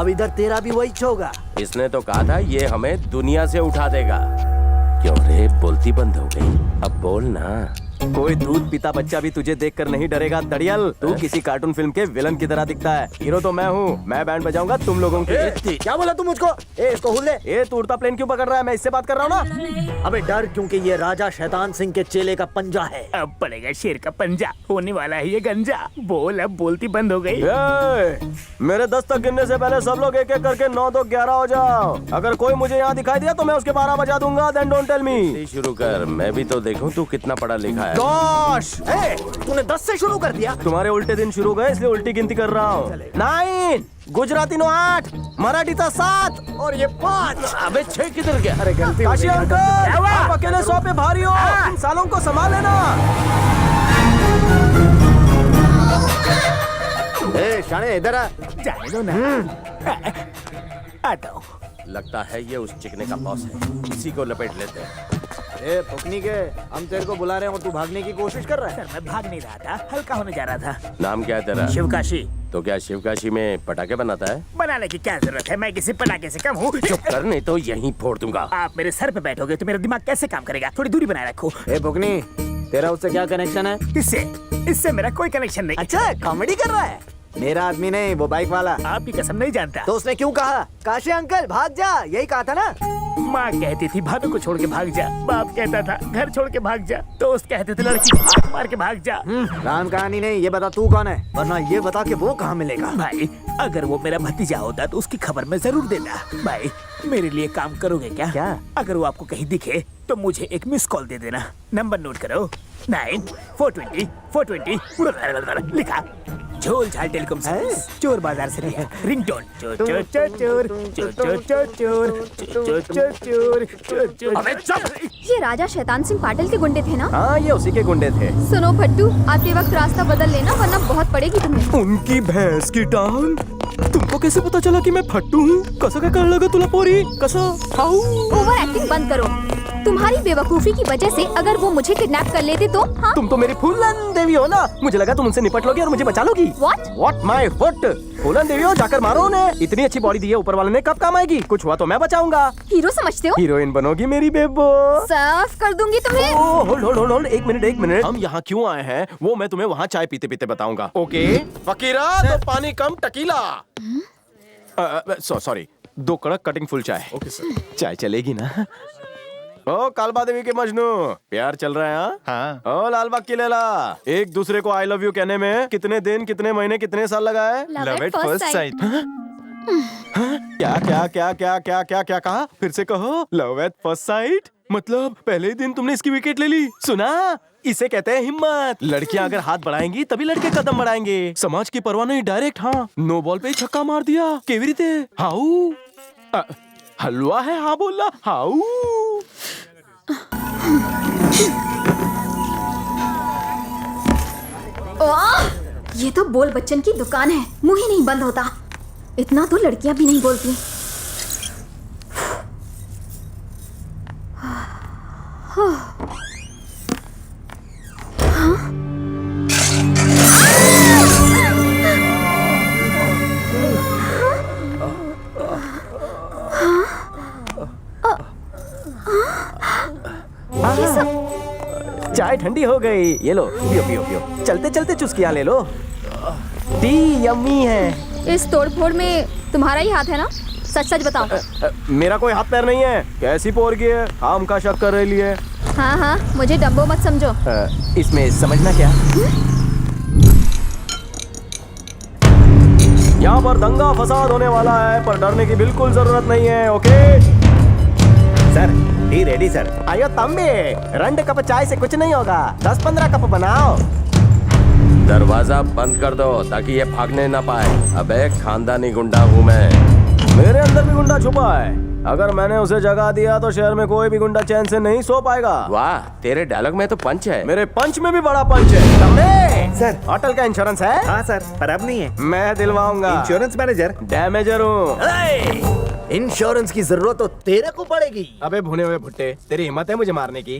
अब इधर तेरा भी वही होगा। इसने तो कहा था ये हमें दुनिया से उठा देगा। क्यों रे, बोलती बंद हो गई? अब बोल ना। कोई दूध पीता बच्चा भी तुझे देखकर नहीं डरेगा दड़ियल। तू किसी कार्टून फिल्म के विलन की तरह दिखता है। हीरो तो मैं हूँ। मैं बैंड बजाऊंगा तुम लोगों की। क्या बोला तू मुझको? इसको हुल ले। ये तू उड़ता प्लेन क्यों पकड़ रहा है? मैं इससे बात कर रहा हूँ ना। अबे डर, क्योंकि ये राजा शैतान सिंह के चेले का पंजा है। अब पड़ेगा शेर का पंजा, होने वाला है ये गंजा। बोल, अब बोलती बंद हो गई। मेरे 10 तक गिनने से पहले सब लोग एक एक करके 9 2 11 हो जाओ। अगर कोई मुझे यहाँ दिखाई दिया तो मैं उसके 12 बजा दूंगा। Then don't tell me. शुरू कर, मैं भी तो देखूं तू कितना पढ़ा लिखा है। गोश, तूने 10 से शुरू कर दिया। तुम्हारे उल्टे दिन शुरू गए इसलिए उल्टी गिनती कर रहा हूँ। 9, गुजराती नो 8, मराठी था 7 और ये 5। अबे 6 किधर गया? अरे गलती काशी अंकल, आप अकेले 100 पे भारी हो। इन सालों को संभाल लेना। शाने इधर आ। जाने दो ना। आता हूँ। लगता है ये उस चिकने का बॉस है। इसी को लपेट लेते हैं। फुकनी के, हम तेरे को बुला रहे हैं और तू भागने की कोशिश कर रहा है। सर, मैं भाग नहीं रहा था, हल्का होने जा रहा था। नाम क्या है तेरा? शिवकाशी। तो क्या शिवकाशी में पटाखे बनाता है? बनाने की क्या जरूरत है? मैं किसी पटाखे से कम हूँ। चुप कर, नहीं तो यहीं फोड़ दूंगा। आप मेरे सर पे बैठोगे तो मेरा दिमाग कैसे काम करेगा? थोड़ी दूरी बनाए रखो। फुकनी, तेरा उससे क्या कनेक्शन है? इससे मेरा कोई कनेक्शन नहीं। अच्छा, कॉमेडी कर रहा है। मेरा आदमी नहीं, वो बाइक वाला। आपकी कसम नहीं जानता। तो उसने क्यों कहा काशी अंकल भाग जा? यही कहा था ना। माँ कहती थी भाभी को छोड़ के भाग जा। बाप कहता था घर छोड़ के भाग जा। दोस्त कहते थे लड़की को हाथ मार के भाग जा। राम कहानी नहीं, ये बता तू कौन है, वरना ये बता के वो कहाँ मिलेगा। भाई, अगर वो मेरा भतीजा होता तो उसकी खबर मैं जरूर देता। भाई, मेरे लिए काम करोगे क्या? क्या? अगर वो आपको कहीं दिखे तो मुझे एक मिस कॉल दे देना। नंबर नोट करो, 9 420 420 लिखा। झोल झाल टेलीकॉम सर्विस, चोर बाजार से लिया। रिंगटोन चोर चोर चोर चोर चोर चोर चोर चोर चोर चोर चोर चोर चोर। अबे चुप! ये राजा शैतान सिंह पाटिल के गुंडे थे ना? हाँ, ये उसी के गुंडे थे। सुनो भट्टू, आते वक्त रास्ता बदल लेना वरना बहुत पड़ेगी तुम्हें। उनकी भैंस की टांग। तुमको कैसे पता चला कि मैं फट्टू हूँ? कसो क्या कर लगा तुला पोरी? कसो हाउ? ओवर एक्टिंग बंद करो। तुम्हारी बेवकूफी की वजह से अगर वो मुझे किडनैप कर लेते तो? हाँ? तुम तो मेरी फूलन देवी हो ना। मुझे लगा तुम उनसे निपट लोगी और मुझे बचा लोगी। What my foot? फूलन देवी हो, जाकर मारो उन्हें। इतनी अच्छी बॉडी दी है ऊपर वाले ने, कब काम आएगी? कुछ हुआ तो मैं बचाऊंगा। हीरो समझते हो? हीरोइन बनोगी मेरी बेबो। साफ कर दूंगी तुम्हें। होल्ड होल्ड होल्ड, एक मिनट। हम यहाँ क्यों आए हैं वो मैं तुम्हें वहाँ चाय पीते पीते बताऊंगा। ओके फकीरा, तो पानी कम टकीला। सॉरी, 2 कड़क कटिंग फुल चाय। Okay sir. चाय चलेगी ना? ओ कालबा देवी के मजनू, प्यार चल रहा है? हाँ। ओ लालबाग की लैला, एक दूसरे को आई लव यू कहने में कितने दिन, कितने महीने, कितने साल लगा है? Love at first sight. क्या कहा? फिर से कहो। लव एट फर्स्ट साइट मतलब पहले ही दिन तुमने इसकी विकेट ले ली। सुना, इसे कहते हैं हिम्मत। लड़कियां अगर हाथ बढ़ाएंगी तभी लड़के कदम बढ़ाएंगे। समाज की परवाह नहीं, डायरेक्ट हाँ। नो बॉल पे ही छक्का मार दिया। केवी रीते हाउ? हलवा है हाँ बोला हाउ? ये तो बोल बच्चन की दुकान है, मुंह ही नहीं बंद होता। इतना तो लड़कियां भी नहीं बोलती। चाय ठंडी हो गई, ये लो पियो पियो पियो। चलते चलते चुस्कियां ले लो। टी यम्मी है। इस तोड़फोड़ में तुम्हारा ही हाथ है ना? सच सच बताओ। मेरा कोई हाथ पैर नहीं है। कैसी पोरगी है, हम का शक कर रही है। हाँ, मुझे डम्बो मत समझो। इसमें समझना क्या? यहाँ पर दंगा फसाद होने वाला है, पर डरने की बिल्कुल जरूरत नहीं है। Okay sir, T ready sir. आयो तंबी, 2 कप चाय से कुछ नहीं होगा, 10-15 कप बनाओ। दरवाजा बंद कर दो ताकि ये भागने ना पाए। अबे खानदानी गुंडा हूँ मैं। मेरे अंदर भी गुंडा छुपा है। अगर मैंने उसे जगा दिया तो शहर में कोई भी गुंडा चैन से नहीं सो पाएगा। वाह, तेरे डायलॉग में तो पंच है। मेरे पंच में भी बड़ा पंच है। तंबी सर, होटल का इंश्योरेंस है? हाँ सर, पर अब नहीं है। मैं दिलवाऊंगा। इंश्योरेंस मैनेजर डैमेजर हूँ। इंश्योरेंस की जरूरत तो तेरे को पड़ेगी। अबे भुने हुए भुट्टे, तेरी हिम्मत है मुझे मारने की?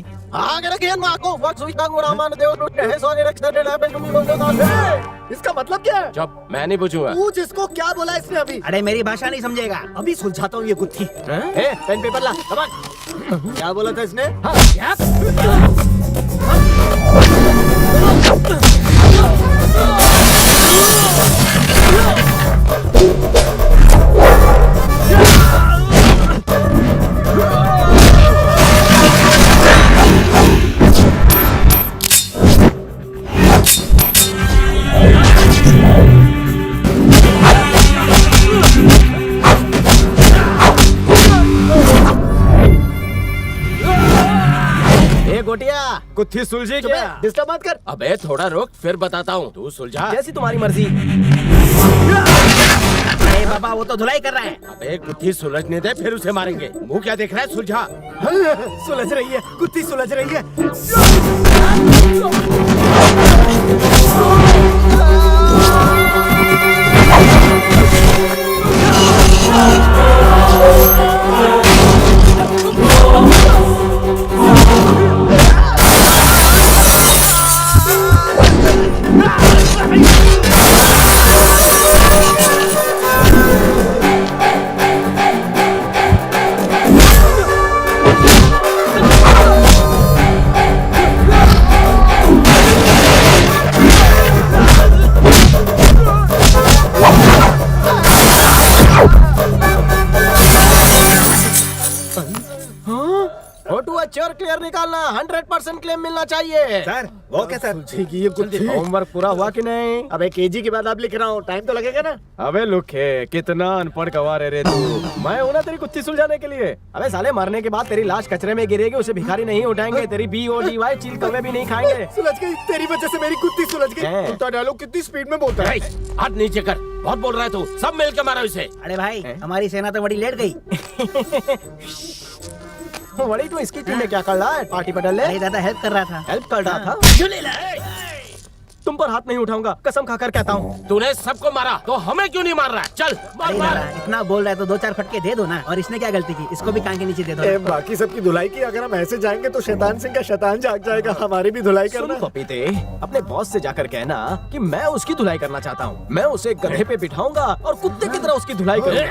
इसका मतलब क्या है? चुप, मैं नहीं पूछूंगा। पूछ इसको क्या बोला इसने अभी। अरे मेरी भाषा नहीं समझेगा। अभी सुलझाता हूँ ये गुत्थी। ए, पेन पेपर ला, दबा। क्या बोला था इसने? ए गोटिया, गुत्थी सुलझी क्या? डिस्टर्ब मत कर। अबे थोड़ा रुक, फिर बताता हूँ, तू सुलझा। जैसी तुम्हारी मर्जी। अरे बाबा वो तो धुलाई कर रहा है। अबे गुत्थी सुलझने दे, फिर उसे मारेंगे। मुंह क्या देख रहा है, सुलझा। सुलझ रही है, गुत्थी सुलझ रही है। चोर क्लियर निकालना, 100% क्लेम मिलना चाहिए। सर वो क्या सर? ठीक है, ये गुत्थी। होमवर्क पूरा हुआ कि नहीं? अबे केजी के बाद आप लिख रहा हूँ, टाइम तो लगेगा ना। अबे लुखे, कितना अनपढ़ गवार है रे तू। मैं हूं ना तेरी गुत्थी सुलझाने के लिए। अबे साले, मरने के बाद तेरी लाश कचरे में गिरेगी, उसे भिखारी नहीं उठाएंगे, तेरी BODY चील कौवे भी नहीं खाएंगे। सुलझ गई, तेरी वजह से मेरी गुत्थी सुलझ गई। हैं? कुत्ता डायलॉग कितनी स्पीड में बोलता है। हाथ नीचे कर, बहुत बोल रहा है तू। सब मिल के मारो इसे। अरे भाई हमारी सेना तो बड़ी लेट गई। बड़ी तू इसकी टीम में क्या कर रहा है? पार्टी बदल ले। अरे दादा हेल्प कर रहा था। हेल्प कर रहा था? तुम पर हाथ नहीं उठाऊंगा, कसम खाकर कहता हूँ। तूने सबको मारा तो हमें क्यों नहीं मार रहा है? चल मार अरे मार। दादा इतना बोल रहा है तो 2-4 फटके दे दो ना। और इसने क्या गलती की? इसको भी कान के नीचे दे दो। बाकी सबकी धुलाई की, अगर हम ऐसे जाएंगे तो शैतान सिंह का शैतान जाग जाएगा। हमारी भी धुलाई सुन करना। पपीते, अपने बॉस से जाकर कहना कि मैं उसकी धुलाई करना चाहता हूँ। मैं उसे गधे पे बिठाऊंगा और कुत्ते की तरह उसकी धुलाई करूंगा।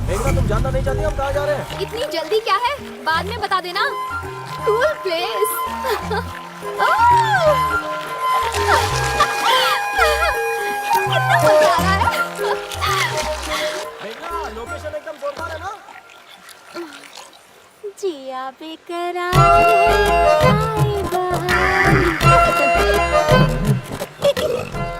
देखना, तुम जानना नहीं चाहती हम कहाँ जा रहे हैं? इतनी जल्दी क्या है? बाद में बता देना। Cool place. कितना मजा आ रहा है। देखना, लोकेशन एकदम जोरदार है ना? जिया बेकरार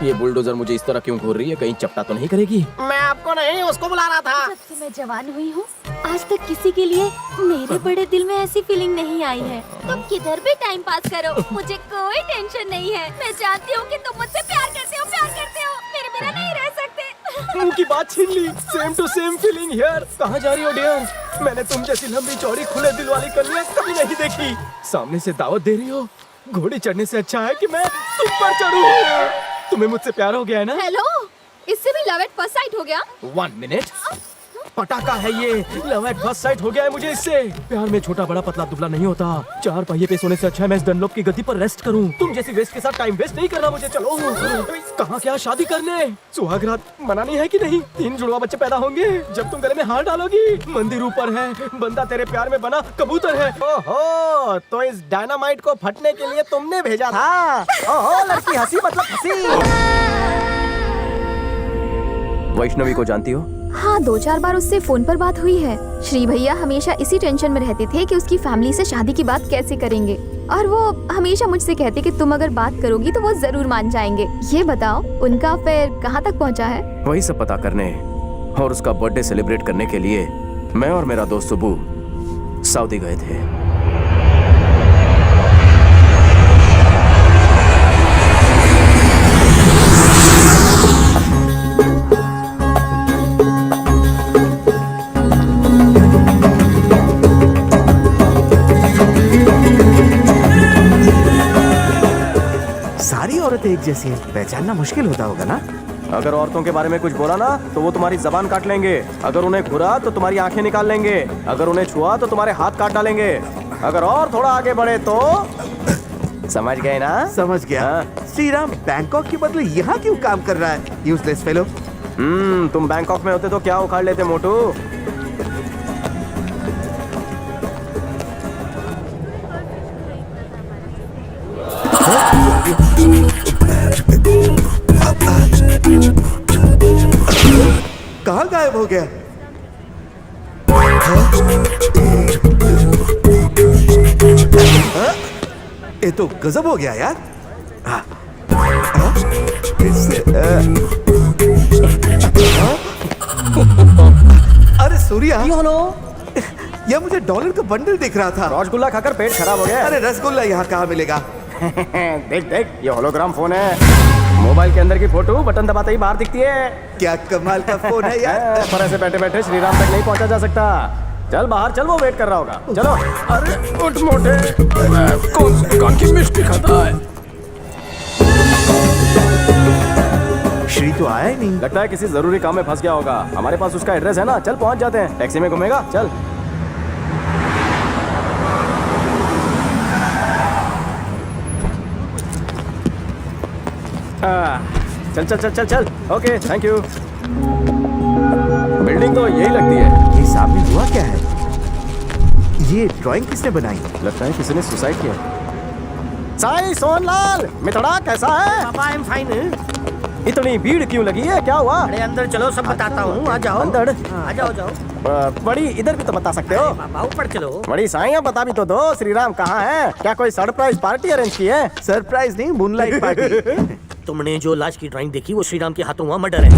ये बुलडोजर मुझे इस तरह क्यों घूर रही है? कहीं चपटा तो नहीं करेगी? मैं आपको नहीं उसको बुला रहा था। जब से मैं जवान हुई हूँ आज तक किसी के लिए मेरे बड़े दिल में ऐसी फीलिंग नहीं आई है। तुम किधर भी टाइम पास करो, मुझे कोई टेंशन नहीं है। मैं जानती हूँ कि तुम मुझसे प्यार करते हो, मेरे बिना नहीं रह सकते। मुंह की बात छीन ली। Same to same feeling here. कहाँ जा रही हो डियर? मैंने तुम जैसी लंबी चौड़ी खुले दिल वाली कन्या कभी नहीं देखी। सामने से दावत दे रही हो? घोड़ी चढ़ने से अच्छा है कि मैं तुम पर चढ़ूं। तुम्हें मुझसे प्यार हो गया है ना? हेलो, इससे भी लव एट फर्स्ट साइट हो गया? 1 मिनट, पटाखा है ये। लव एट फर्स्ट साइट हो गया है मुझे इससे। प्यार में छोटा बड़ा पतला दुबला नहीं होता। 4 पहिए पे सोने से अच्छा है मैं इस डनलॉप की गद्दी पर रेस्ट करूं। तुम जैसी वेस्ट के साथ टाइम वेस्ट नहीं करना मुझे। चलो कहाँ क्या शादी करने? सुहागरात मनानी है कि नहीं? 3 जुड़वा बच्चे पैदा होंगे जब तुम गले में हार डालोगी। मंदिर ऊपर है, बंदा तेरे प्यार में बना कबूतर है। ओहो, तो इस डायनामाइट को फटने के लिए तुमने भेजा था? ओहो, लड़की हंसी मतलब हंसी। वैष्णवी को जानती हो? हाँ, 2-4 बार उससे फोन पर बात हुई है। श्री भैया हमेशा इसी टेंशन में रहते थे कि उसकी फैमिली से शादी की बात कैसे करेंगे, और वो हमेशा मुझसे कहते कि तुम अगर बात करोगी तो वो जरूर मान जाएंगे। ये बताओ उनका अफेयर कहाँ तक पहुँचा है? वही सब पता करने और उसका बर्थडे सेलिब्रेट करने के लिए मैं और मेरा दोस्त सुबू सऊदी गए थे। औरतें एक जैसी हैं, पहचानना मुश्किल होता होगा ना? अगर औरतों के बारे में कुछ बोला ना तो वो तुम्हारी जबान काट लेंगे। अगर उन्हें घुरा तो तुम्हारी आंखें निकाल लेंगे। अगर उन्हें छुआ तो तुम्हारे हाथ काट डालेंगे। अगर और थोड़ा आगे बढ़े तो समझ गए ना? समझ गया। हाँ। श्रीराम बैंकॉक के बदले यहाँ क्यों काम कर रहा है? Useless fellow. तुम बैंकॉक में होते तो क्या उखाड़ लेते मोटू। कहाँ गायब हो गया? ये तो गजब हो गया यार। अरे सूर्या, यह मुझे डॉलर का बंडल दिख रहा था। रसगुल्ला खाकर पेट खराब हो गया। अरे रसगुल्ला यहाँ कहाँ मिलेगा? देख देख, ये होलोग्राम फोन है। मोबाइल के अंदर की फोटो बटन दबाते ही बाहर दिखती है। क्या कमाल का फोन है यार। पर ऐसे बैठे बैठे श्रीराम तक नहीं पहुंचा जा सकता। चल बाहर चल, वो वेट कर रहा होगा। चलो। अरे उठ मोटे, कौन सी दुकान की मिष्टी खाता है? श्री तो आया ही नहीं। लगता है किसी जरूरी काम में फंस गया होगा। हमारे पास उसका एड्रेस है ना, चल पहुंच जाते हैं। टैक्सी में घूमेगा, चल। चल चल चल चल चल। Okay, thank you. बिल्डिंग तो यही लगती है। ये सामने हुआ क्या है? ये ड्राइंग किसने बनाई? लगता है किसी ने सुसाइड किया। साई सोनलाल, मिथड़ा कैसा है? पापा आई एम फाइन। इतनी भीड़ क्यों लगी है, क्या हुआ? अरे अंदर चलो, सब बताता हूँ। आ जाओ अंदर? आ जाओ जाओ। बड़ी इधर भी तो बता सकते हो। पापा ऊपर चलो। बड़ी साइयां बता भी तो दो। श्रीराम कहाँ है? क्या कोई सरप्राइज पार्टी अरेंज की है? सरप्राइज नहीं, मूनलाइट पार्टी। तुमने जो लाश की ड्राइंग देखी वो श्रीराम के हाथों हुआ मर्डर है।